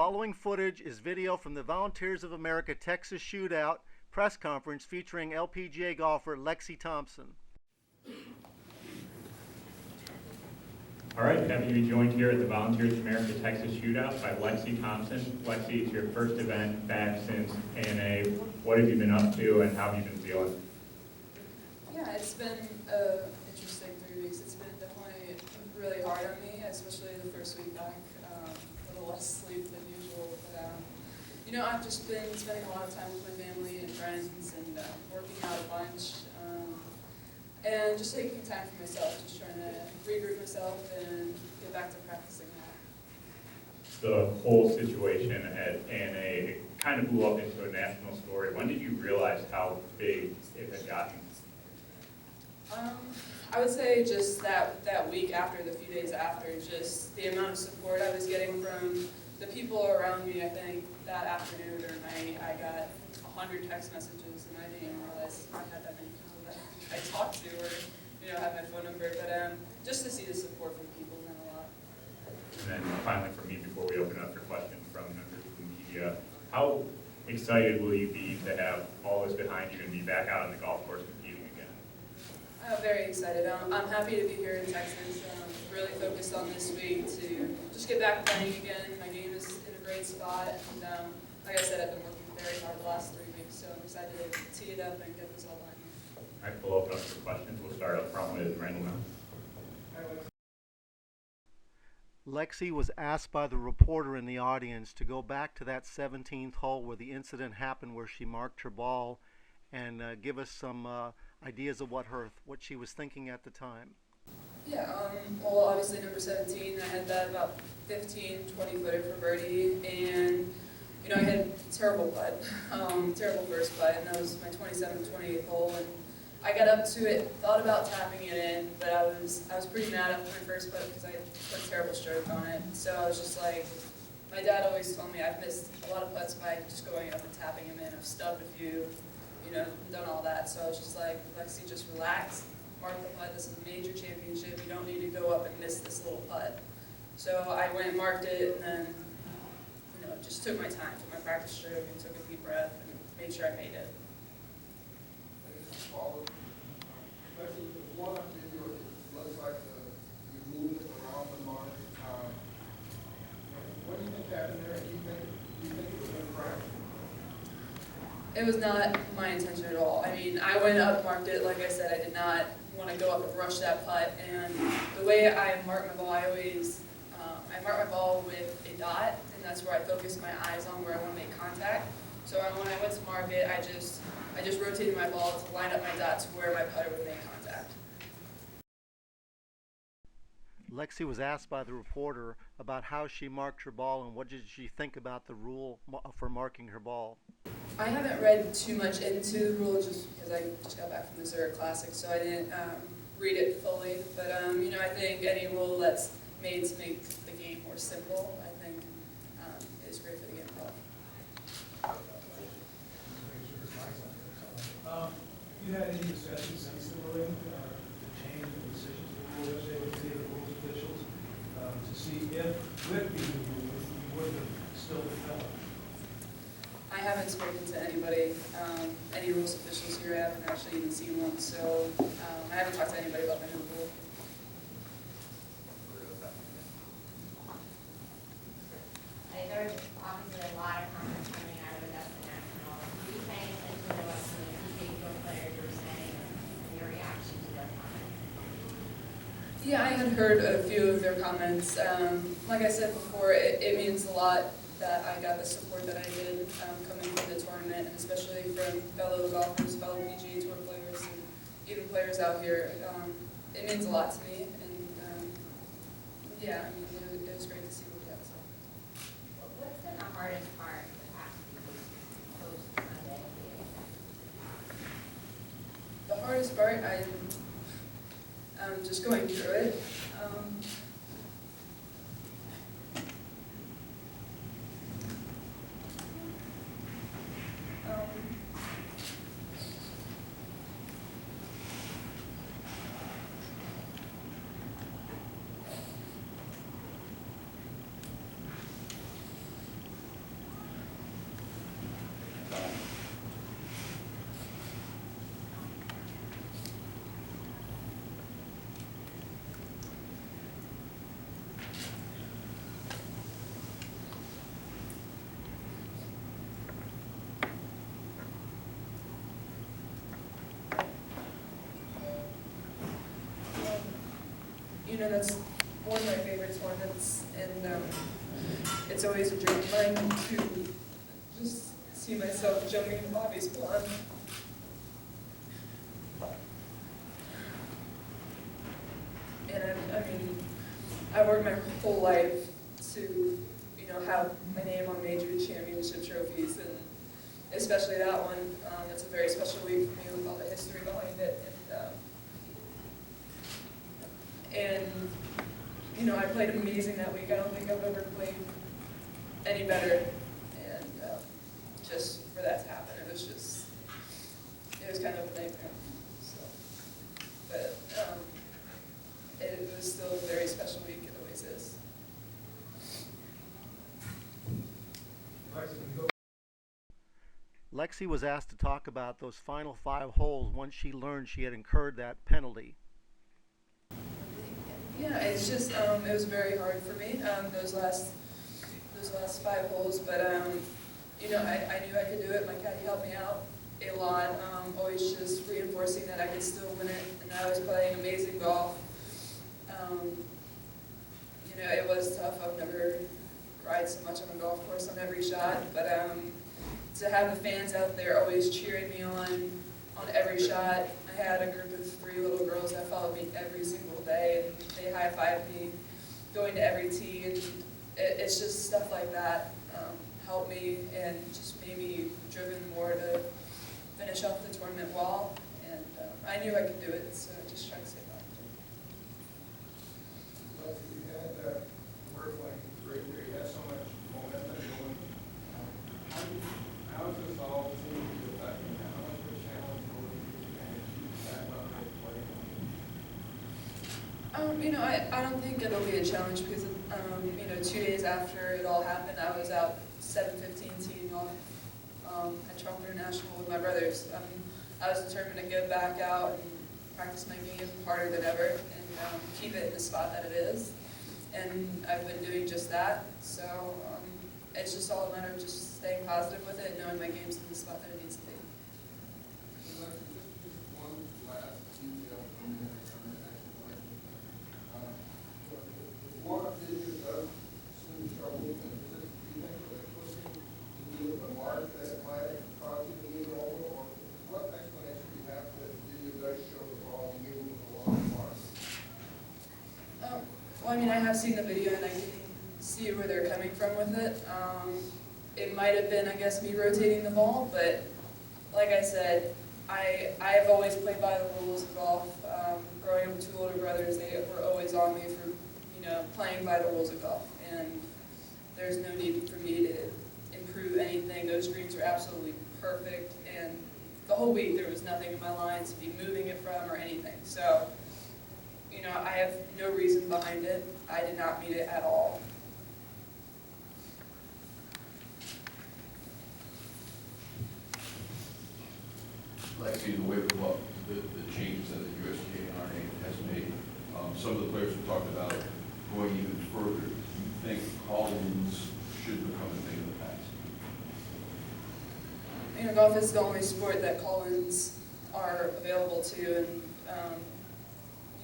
following footage is video from the Volunteers of America Texas Shootout press conference featuring LPGA golfer Lexi Thompson. All right, happy to be joined here at the Volunteers of America Texas Shootout by Lexi Thompson. Lexi, it's your first event back since ANA. What have you been up to and how have you been feeling? Yeah, it's been an interesting 3 weeks. It's been definitely really hard on me, especially the first week back. A little less sleep than usual, but I've just been spending a lot of time with my family and friends and working out a bunch. And just taking time for myself, just trying to regroup myself and get back to practicing that. The whole situation at ANA kind of blew up into a national story. When did you realize how big it had gotten? I would say just that week after, the few days after, just the amount of support I was getting from the people around me. I think that afternoon or night I got 100 text messages and I didn't even realize I had that many people that I talked to or have my phone number. But just to see the support from people meant a lot. And then finally for me, before we open up for questions from members of the media, how excited will you be to have all this behind you and be back out on the golf course competing again? I'm very excited. I'm happy to be here in Texas. Really focused on this week to just get back playing again. My game is in a great spot, and like I said, I've been working very hard the last 3 weeks, so I'm excited to tee it up and get this all done. All right, we'll open up for questions. We'll start up front with Randall now. Lexi was asked by the reporter in the audience to go back to that 17th hole where the incident happened, where she marked her ball, and give us some ideas of what she was thinking at the time. Yeah, well, obviously number 17, I had that about 15, 20 footer for birdie, and I had a terrible putt, terrible first putt, and that was my 27th, 28th hole, and I got up to it, thought about tapping it in, but I was pretty mad at my first putt because I put a terrible stroke on it. So I was just like, my dad always told me I've missed a lot of putts by just going up and tapping them in. I've stubbed a few, done all that. So I was just like, Lexi, just relax, mark the putt. This is a major championship. You don't need to go up and miss this little putt. So I went and marked it, and then, just took my time, took my practice stroke, and took a deep breath, and made sure I made it. One of the videos looks like you moved it around the mark. What do you think happened there? Do you think it was in practice? It was not my intention at all. I mean, I went up, marked it. Like I said, I did not want to go up and rush that putt. And the way I mark my ball, I mark my ball with a dot, and that's where I focus my eyes on where I want to make contact. So when I went to mark it, I just rotated my ball to line up my dot to where my putter would make contact. Lexi was asked by the reporter about how she marked her ball and what did she think about the rule for marking her ball. I haven't read too much into the rule just because I just got back from the Zurich Classic, so I didn't read it fully. But I think any rule that's made to make the game more simple, I think is great for the game of golf. You had any discussions since the ruling to change the decision to the rule yesterday with the rules officials to see if with the rule you would have still developed? I haven't spoken to anybody, any rules officials here. I haven't actually even seen one, so I haven't talked to anybody about the new rule. There's obviously a lot of comments coming out of Augusta National. Are you paying attention to what some of the individual players are saying and your reaction to their comments? Yeah, I had heard a few of their comments. Like I said before, it means a lot that I got the support that I did coming from the tournament, and especially from fellow golfers, fellow PGA Tour players, and even players out here. It means a lot to me, and yeah, I mean, it was great to see what they had to say. What's been the hardest part of the past few weeks post Sunday? The hardest part, I'm just going through it. that's one of my favorite tournaments, and it's always a dream of mine to just see myself jumping in Bobby's pond. And I've worked my whole life to, have my name on major championship trophies, and especially that one. It's a very special week for me with all the history behind it. And I played amazing that week. I don't think I've ever played any better. And just for that to happen, it was kind of a nightmare. So, but it was still a very special week. It always is. Lexi was asked to talk about those final 5 holes once she learned she had incurred that penalty. Yeah, it's just it was very hard for me those last 5 holes, but I knew I could do it. My caddy helped me out a lot, always just reinforcing that I could still win it, and I was playing amazing golf. It was tough. I've never cried so much on a golf course on every shot, but to have the fans out there always cheering me on every shot. I had a group of 3 little girls that followed me every single day, and they high-fived me going to every tee, and it's just stuff like that helped me and just made me driven more to finish off the tournament well, and I knew I could do it, so I just tried to stay positive. But you had that work like great where you had so much momentum going. How does this all seem to be affecting you? How much of a challenge will it be to manage that level of play? I don't think it'll be a challenge because, 2 days after it all happened, I was out 7:15 teeing off at Trump International with my brothers. I was determined to get back out and practice my game harder than ever and keep it in the spot that it is. And I've been doing just that. So it's just all a matter of just staying positive with it and knowing my game's in the spot that it needs to be. Just one last detail from the next question. What is it does seem trouble? Do you think that pushing the knee of the mark that might cause you to leave over, or what explanation do you have that you does show the ball moving along the mark? Well, I have seen the video and I can see where they're coming from with it. It might have been, I guess, me rotating the ball, but like I said, I have always played by the rules of golf. Growing up with 2 older brothers, they were always on me for, playing by the rules of golf. And there's no need for me to improve anything. Those greens are absolutely perfect. And the whole week, there was nothing in my line to be moving it from or anything. So, I have no reason behind it. I did not meet it at all. Lexi, in the wake of the changes that the USGA and RNA has made, some of the players have talked about going even further. Do you think call-ins should become a thing of the past? Golf is the only sport that call-ins are available to,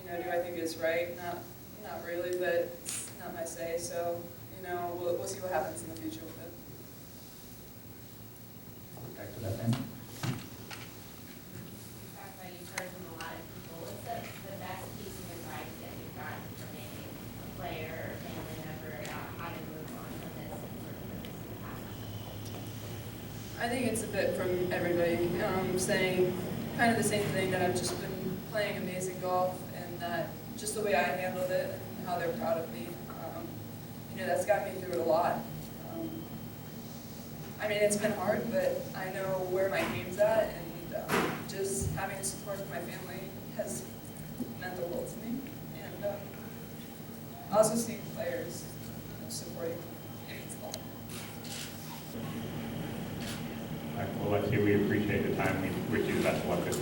and do I think it's right? Not really, but it's not my say. So, we'll see what happens in the future with it. Back to that then. You've heard from a lot of people. What's the best piece of advice that you've gotten from maybe a player or family member about how to move on from this and sort of put this in the past? I think it's a bit from everybody saying kind of the same thing, that I've just been playing amazing golf and that just the way I handled it and how they're proud of me. That's got me through it a lot. It's been hard, but I know where my game's at, and just having support from my family has meant the world to me. And I also see players supporting me. It means a lot. All right, well, Lexi, we appreciate the time. We wish you the best of luck this